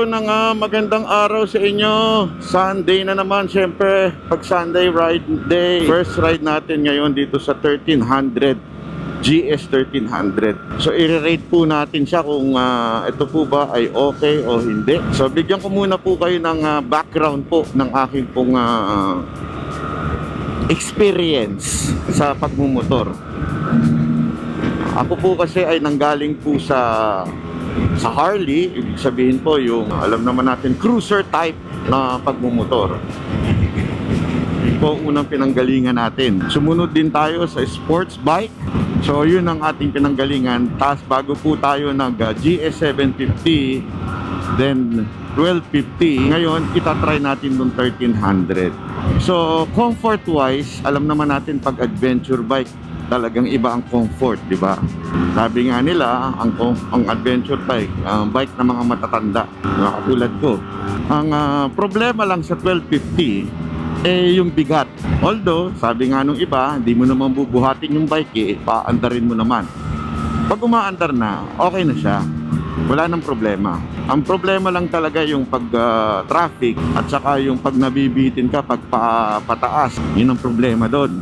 ng magandang araw sa inyo. Sunday na naman, syempre. Pag Sunday ride day, first ride natin ngayon dito sa 1300 GS 1300. So i-rate po natin siya kung ito po ba ay okay o hindi. So bigyan ko muna po kayo ng background po ng aking pong experience sa pagmumotor. Ako po kasi ay nanggaling po sa Harley, ibig sabihin po yung alam naman natin cruiser type na pagmumotor. Yun po unang pinanggalingan natin. Sumunod din tayo sa sports bike. So yun ang ating pinanggalingan. Tapos bago po tayo nag GS 750, then 1250. Ngayon itatry natin ng 1300. So comfort wise, alam naman natin pag adventure bike talagang iba ang comfort, di ba? Sabi nga nila, ang adventure bike, bike ng mga matatanda, mga katulad ko. Ang problema lang sa 1250, yung bigat. Although, sabi nga nung iba, hindi mo naman bubuhatin yung bike, paandarin mo naman. Pag umaandar na, okay na siya. Wala nang problema. Ang problema lang talaga yung pag traffic at saka yung pag nabibitin ka pag pataas. Yun ang problema doon.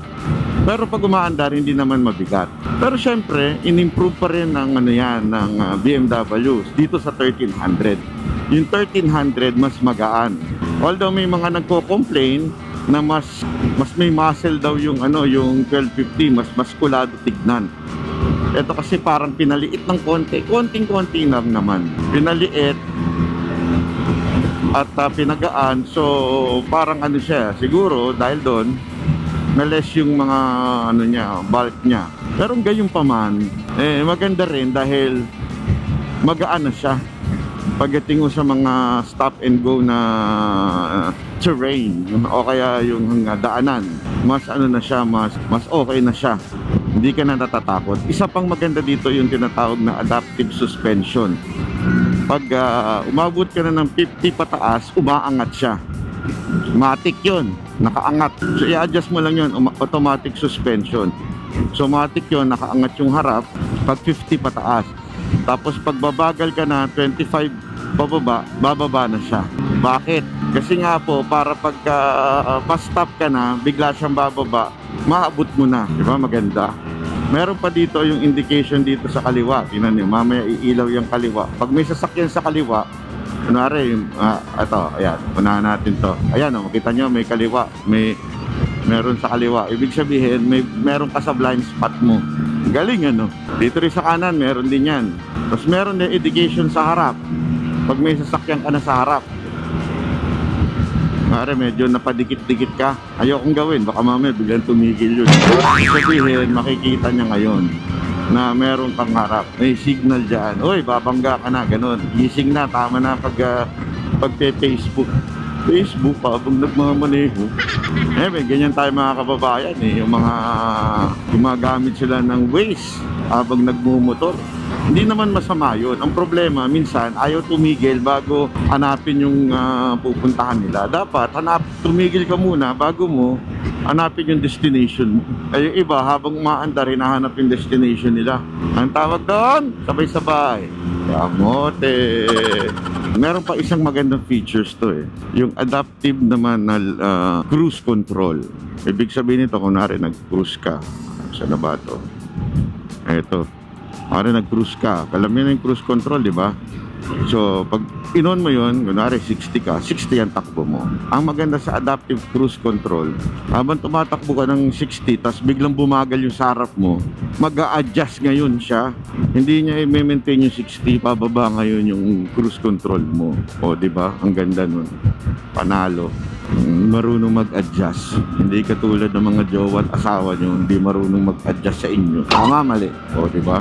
Pero pag umaandar, hindi naman mabigat. Pero syempre, in-improve pa rin ng BMW dito sa 1300. Yung 1300 mas magaan. Although may mga nagko-complain na mas may muscle daw yung yung 1250, mas maskulado tignan. Ito kasi parang pinaliit ng konting-konti lang naman. Pinaliit at pinagaan. So parang siya, siguro dahil doon na-less yung mga bulk niya. Pero gayon pa man, maganda rin dahil magaan na siya pagdating sa mga stop and go na terrain o kaya yung daanan. Mas na siya, mas okay na siya. Hindi ka na natatakot. Isa pang maganda dito yung tinatawag na adaptive suspension. Pag umabot ka na ng 50 pataas, umaangat siya. Matic yun, nakaangat. So i-adjust mo lang yun, automatic suspension. So matic yun, nakaangat yung harap pag 50 pataas. Tapos pag babagal ka na 25 pababa, bababa na siya. Bakit? Kasi nga po, para pag pa-stop ka na, bigla siyang bababa, maabot mo na. Diba? Maganda. Meron pa dito yung indication dito sa kaliwa. Tingnan niyo, mamaya iilaw yung kaliwa. Pag may sasakyan sa kaliwa, kunwari, ito, ayan, unahan natin to. Ayan, makita nyo, may kaliwa, meron sa kaliwa. Ibig sabihin, meron ka sa blind spot mo. Galing, Dito rin sa kanan, meron din yan. Tapos meron din indication sa harap. Pag may sasakyan ka na sa harap. Kunwari, medyo napadikit-dikit ka. Ayokong gawin, baka mamaya biglang tumigil yun. Sabihin, makikita niya ngayon na meron kang harap, may signal dyan, oy, babangga ka na, ganun, gising na, tama na pag Facebook habang nagmamaneho. May ganyan tayo mga kababayan, yung mga gumagamit sila ng Waze habang nagmumotor. Hindi naman masama yun. Ang problema, minsan ayaw tumigil bago hanapin yung pupuntahan nila. Dapat tumigil ka muna bago mo hanapin yung destination mo. Ay yung iba, habang umaandar, hinahanap yung destination nila. Ang tawag doon, sabay-sabay. Kamote. Meron pa isang magandang features to yung adaptive naman na cruise control. Ibig sabihin nito, kunwari nag-cruise ka. Saan na ba ito? Ito. Kunwari nag-cruise ka. Alam mo na yung cruise control, di ba? So, pag inon mo yun, kunwari 60 ka, 60 ang takbo mo. Ang maganda sa adaptive cruise control, habang tumatakbo ka ng 60, tapos biglang bumagal yung sarap mo, mag-a-adjust ngayon siya. Hindi niya i-maintain yung 60, pababa ngayon yung cruise control mo. O, di ba? Ang ganda nun. Panalo. Marunong mag-adjust. Hindi katulad ng mga jowa at asawa nyo, hindi marunong mag-adjust sa inyo. Tama, mali. O, di ba?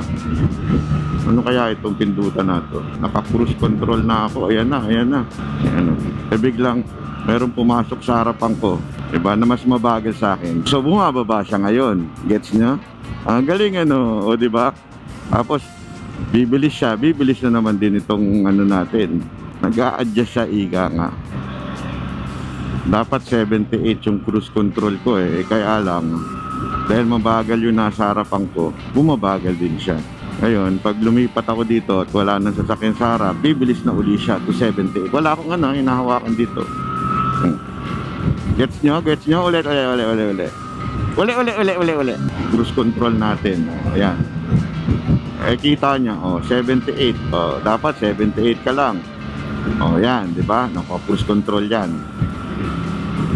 Ano kaya itong pindutan na to? Naka-cruise control na ako. Ayan na. Ayan. Biglang merong pumasok sa harapan ko. Diba? Na mas mabagal sa akin. So bumababa siya ngayon. Gets nyo? Ang galing o diba? Tapos bibilis siya. Bibilis na naman din itong natin. Nag-a-adjust siya, iga nga. Dapat 78 yung cruise control ko Kaya lang, dahil mabagal yung nasa harapan ko, bumabagal din siya. Ngayon, pag lumipat ako dito at wala nang sasakyan sa harap, bibilis na uli siya to 70. Wala akong ano, hinahawakan dito. Gets nyo? Gets nyo? Ulit. Uli. Cruise control natin. Ayan. Eh, kita nyo. Oh, 78. Oh, dapat 78 ka lang. Oh, yan. Diba? Naka-cruise control yan.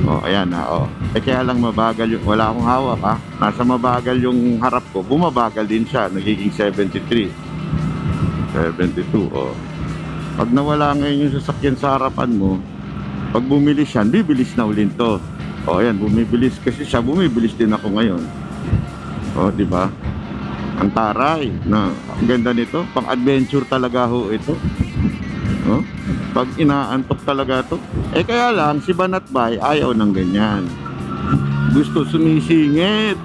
Oh, ayan na. Oh. Eh, kaya lang mabagal yung... Wala akong hawak, ha? Nasa mabagal yung harap ko. Bumabagal din siya. Nagiging 73. 72. Oh. Pag nawala ngayon yung sasakyan sa harapan mo, pag bumilis yan, bibilis na ulit to. O, ayan, bumibilis kasi siya, bumibilis din ako ngayon. O, di ba? Ang taray na ang ganda nito, pang adventure talaga ho ito. O, pag inaantok talaga to. Eh kaya lang, si Banatbay ayaw ng ganyan. Gusto sumisingit.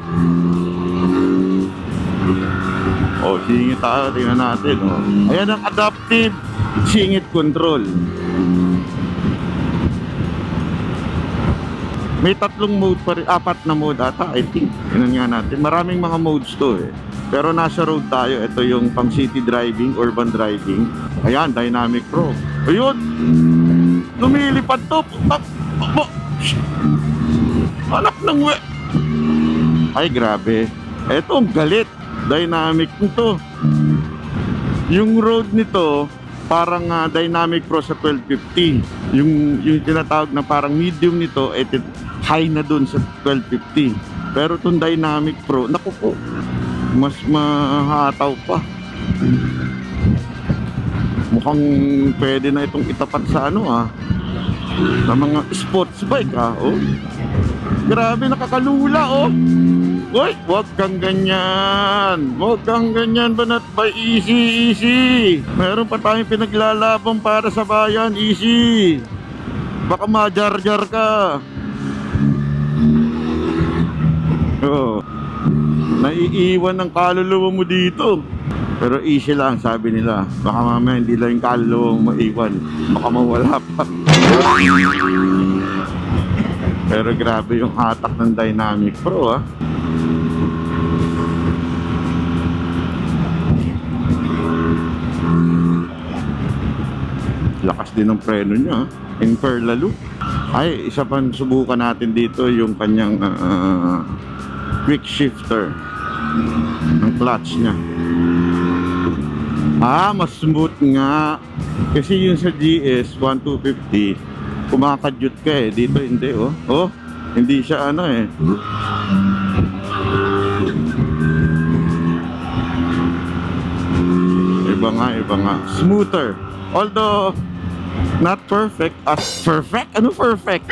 O, singit tayo, tingnan natin. O. Ayan ang adaptive singit control. May tatlong mode pa rin, 4 na mode ata, I think. Yun nga natin. Maraming mga modes to eh. Pero nasa road tayo. Ito yung pang city driving, urban driving. Ayan, Dynamic Pro. Ayun! Lumilipad to. Anak ng we. Ay, grabe. Ito, ang galit. Dynamic nito. Yung road nito, parang Dynamic Pro sa 1250. Yung tinatawag na parang medium nito, high na dun sa 1250. Pero itong Dynamic Pro, naku po, mas mahataw pa. Mukhang pwede na itong itapat sa sa mga sports bike oh. Grabe, nakakalula oh. Uy, wag kang ganyan. Wag kang ganyan, Banatbay. Easy. Meron pa tayong pinaglalaban para sa bayan. Easy. Baka majar-jar ka. Oh. Naiiwan ng kaluluwa mo dito. Pero easy lang, sabi nila. Baka mamaya hindi lang yung kaluluwa mo maiwan. Baka mawala pa. Pero grabe yung hatak ng Dynamic Pro Lakas din ng preno niya. Imper lalo. Ay, isa pa subukan natin dito yung kanyang quick shifter ng clutch niya. Mas smooth nga. Kasi yung sa GS 1250, kumakadyot ka eh. Dito hindi oh. Hindi siya Iba nga. Smoother. Although not perfect as perfect. Ano perfect?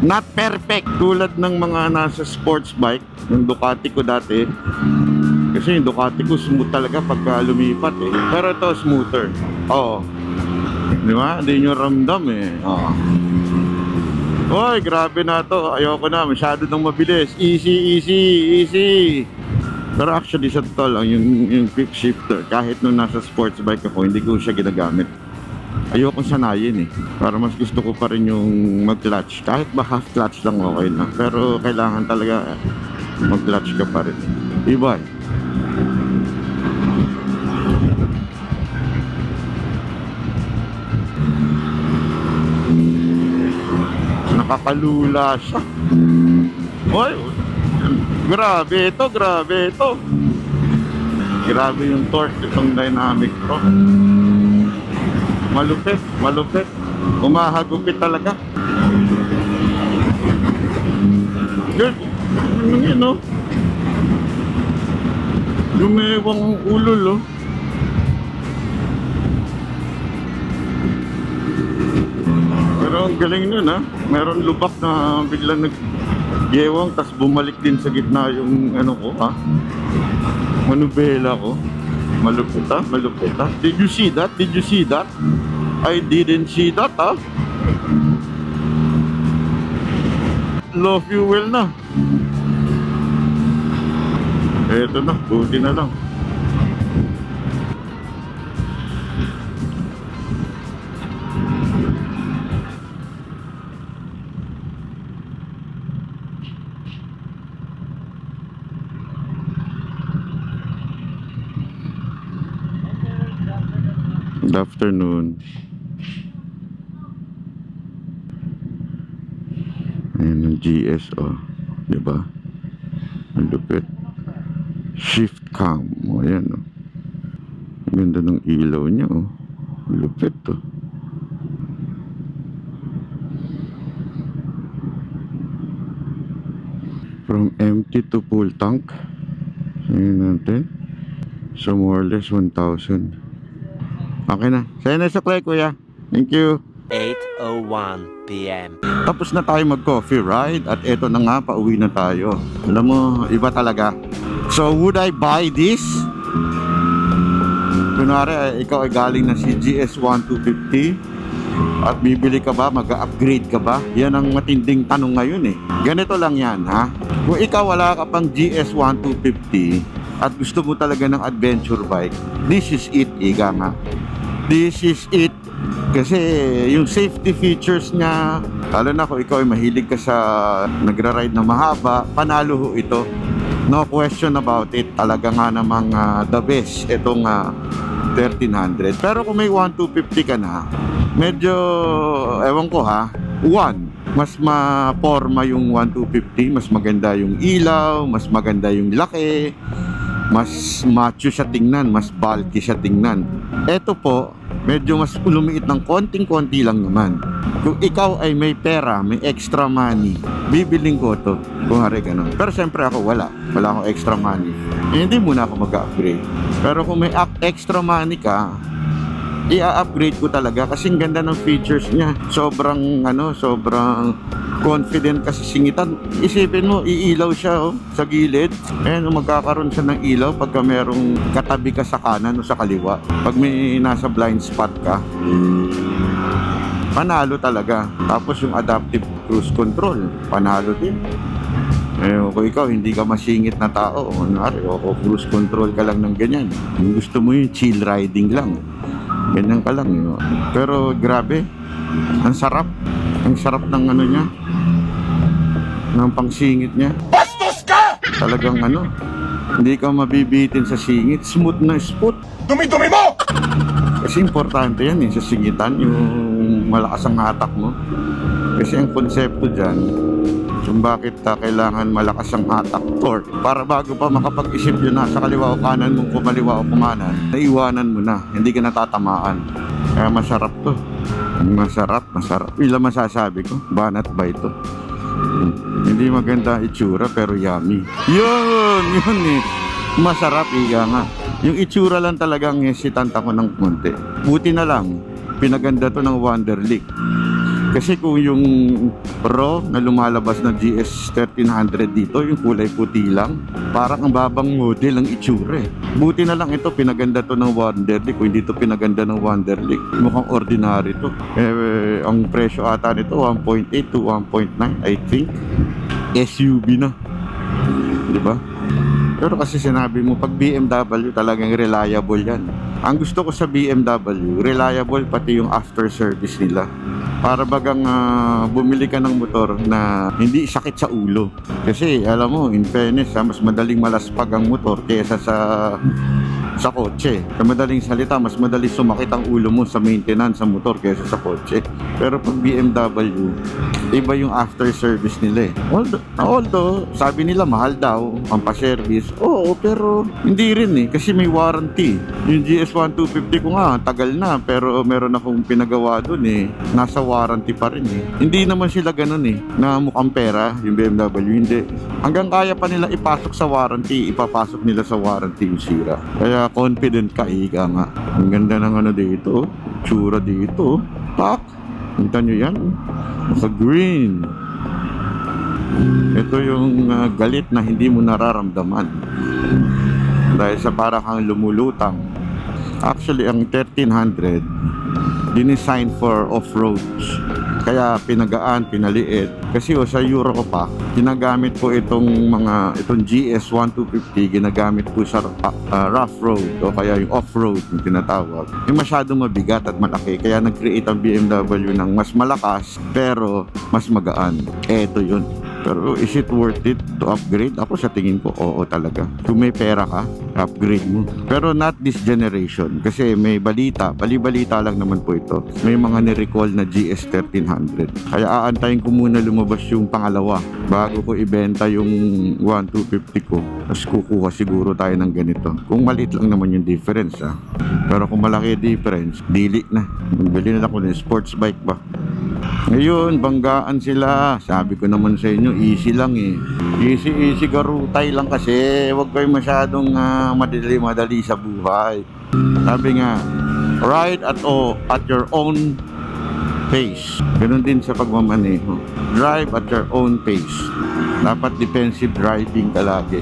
Not perfect. Tulad ng mga nasa sports bike, yung Ducati ko dati. Kasi yung Ducati ko smooth talaga pagka lumipat eh. Pero ito smoother. Oo. Di ba? Hindi nyo ramdam eh. Oo. Oy, grabe na to. Ayoko na. Masyado nang mabilis. Easy. Pero actually sa totoo lang yung quick shifter, kahit nung nasa sports bike ako, hindi ko siya ginagamit. Ayokong sanayin eh. Para mas gusto ko pa rin yung mag-clutch. Kahit ba half clutch lang okay na. Pero kailangan talaga mag-clutch ka pa rin. Iba eh. Nakakalula siya. Oy, grabe ito. Grabe yung torque itong Dynamic Pro. Malupit. Umahagupit talaga. Good. Ano yun Lumewang ang ulo Pero ang galing nun Meron lubak na biglang nag-gewang, tas bumalik din sa gitna yung manubela ko. Malupit Did you see that? I didn't see that Low fuel na. Eto na, buti na lang. Good afternoon. Ayan ang GS, oh. Diba? Ang lupit. Shift cam. O, ayan, oh. Ang ganda ng ilaw niya, oh. Ang lupit, oh. From empty to full tank. Ayan natin. So more or less 1,000. Okay na. Sa'yo na suklay, kuya. Thank you. 8:01 p.m. Tapos na tayo mag-coffee ride. At eto na nga, pauwi na tayo. Alam mo, iba talaga. So would I buy this? Kunwari, ikaw ay galing ng CGS 1250 at bibili ka ba, mag-upgrade ka ba? Yan ang matinding tanong ngayon eh. Ganito lang yan, ha? Kung ikaw wala ka pang GS 1250 at gusto mo talaga ng adventure bike, this is it, ika nga. This is it. Kasi yung safety features niya, lalo na kung ikaw ay mahilig ka sa nagra-ride na mahaba, panalo ho ito. No question about it. Talaga nga namang the best itong 1300. Pero kung may 1250 ka na, medyo, ewan ko ha, mas ma-forma yung 1250, mas maganda yung ilaw, mas maganda yung laki, mas macho siya tingnan, mas bulky siya tingnan. Eto po, medyo mas lumiit ng konting-konti lang naman. Kung ikaw ay may pera, may extra money, bibiling ko to. Kung hari ganun. Pero siyempre ako wala akong extra money. Hindi muna ako mag-upgrade. Pero kung may extra money ka, i-upgrade ko talaga kasi ang ganda ng features niya. Sobrang confident kasi singitan. Isipin mo, iilaw siya sa gilid. Ayan, magkakaroon siya ng ilaw pagka merong katabi ka sa kanan o sa kaliwa. Pag may nasa blind spot ka, panalo talaga. Tapos yung adaptive cruise control, panalo din. Kung ikaw hindi ka masingit na tao, o cruise control ka lang ng ganyan. Kung gusto mo yung chill riding lang, ganyan ka lang. Pero grabe, ang sarap. Ang sarap ng ano niya, ng pangsingit niya. Bastos ka! Talagang hindi ka mabibitin sa singit. Smooth na smooth. Dumi-dumi mo! Kasi importante yan sa singitan, yung malakas ang hatak mo. Kasi ang konsepto dyan, kung bakit kailangan malakas ang hatak, torque, para bago pa makapag-isip yun na sa kaliwa o kanan mong kumaliwa o kumanan, naiwanan mo na, hindi ka natatamaan. Kaya masarap to. Masarap. Ilang masasabi ko, banat ba ito? Hindi maganda itsura pero yummy. Yun eh. Masarap, iga nga. Yung itsura lang talagang hesitant ako ng konti. Buti na lang, pinaganda to ng Wonderlic. Kasi kung yung Pro na lumalabas na GS 1300 dito, yung kulay puti lang, parang ang babang model ang itsura eh. Buti na lang ito, pinaganda to ng Wonderlic. Kung hindi to pinaganda ng Wonderlic, mukhang ordinary to. Ang presyo ata nito, 1.8 to 1.9, I think. SUV na. Diba? Pero kasi sinabi mo, pag BMW talagang reliable yan. Ang gusto ko sa BMW, reliable pati yung after service nila. Para bagang bumili ka ng motor na hindi sakit sa ulo. Kasi alam mo, in fairness, mas madaling malaspag ang motor kaysa sa kotse. Sa madaling salita, mas madaling sumakit ang ulo mo sa maintenance sa motor kaysa sa kotse. Pero pag BMW, iba yung after service nila eh. Although sabi nila mahal daw ang pa-service. Oo, pero hindi rin eh. Kasi may warranty. Yung GS1250 ko nga, tagal na. Pero meron akong pinagawa dun eh. Nasa warranty pa rin eh. Hindi naman sila ganun eh. Na mukhang pera, yung BMW. Hindi. Hanggang kaya pa nila ipasok sa warranty, ipapasok nila sa warranty yung sira. Kaya confident ka, ika nga. Ang ganda ng dito. Tsura dito. Pak! Kita nyo yan? Nasa green. Ito yung galit na hindi mo nararamdaman. Dahil sa para kang lumulutang. Actually, ang 1300 dinesign for off-roads. Kaya pinagaan, pinaliit. Kasi sa Euro ko pa, ginagamit ko itong GS 1250, ginagamit ko sa rough road o kaya yung off-road yung tinatawag. Yung masyadong mabigat at malaki, kaya nag-create ang BMW ng mas malakas pero mas magaan. Eto yun. Pero is it worth it to upgrade? Ako sa tingin ko, oo talaga. Kung may pera ka, upgrade mo. Pero not this generation. Kasi may balita, bali-balita lang naman po ito. May mga ni-recall na GS1300. Kaya aantayin ko muna lumabas yung pangalawa bago ko ibenta yung 1250 ko. Tapos kukuha siguro tayo ng ganito. Kung maliit lang naman yung difference Pero kung malaki difference, dili na. Bili na lang ko ng sports bike ba. Ngayon, banggaan sila. Sabi ko naman sa inyo, easy lang Easy garutay lang kasi. Huwag kayo masyadong madali sa buhay. Sabi nga, ride at your own pace. Ganun din sa pagmamaneho. Drive at your own pace. Dapat defensive driving ka lagi.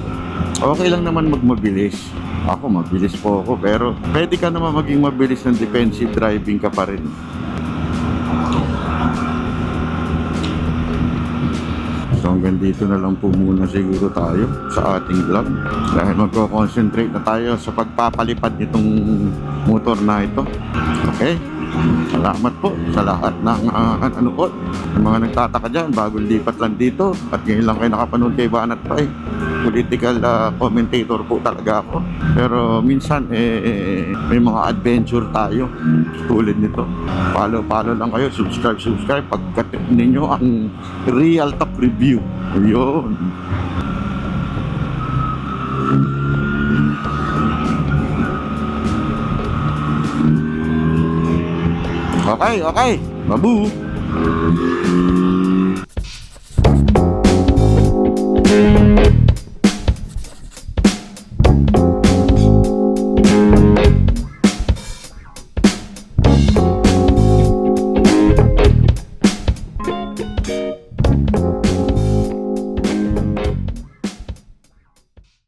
Okay lang naman magmabilis. Ako, mabilis po ako. Pero pwede ka naman maging mabilis ng defensive driving ka pa rin. So hanggang dito na lang po muna siguro tayo sa ating vlog. Dahil magko-concentrate na tayo sa pagpapalipad nitong motor na ito. Okay? Salamat po sa lahat ng nanonood. Yung mga nagtataka dyan, bagong lipat lang dito. At ngayon lang kayo nakapanood kay Banat pa Political commentator po talaga ako. Pero minsan may mga adventure tayo tulad nito. Follow lang kayo, subscribe pagkat ninyo ang Real Talk Review. Yun. Okay. Babu.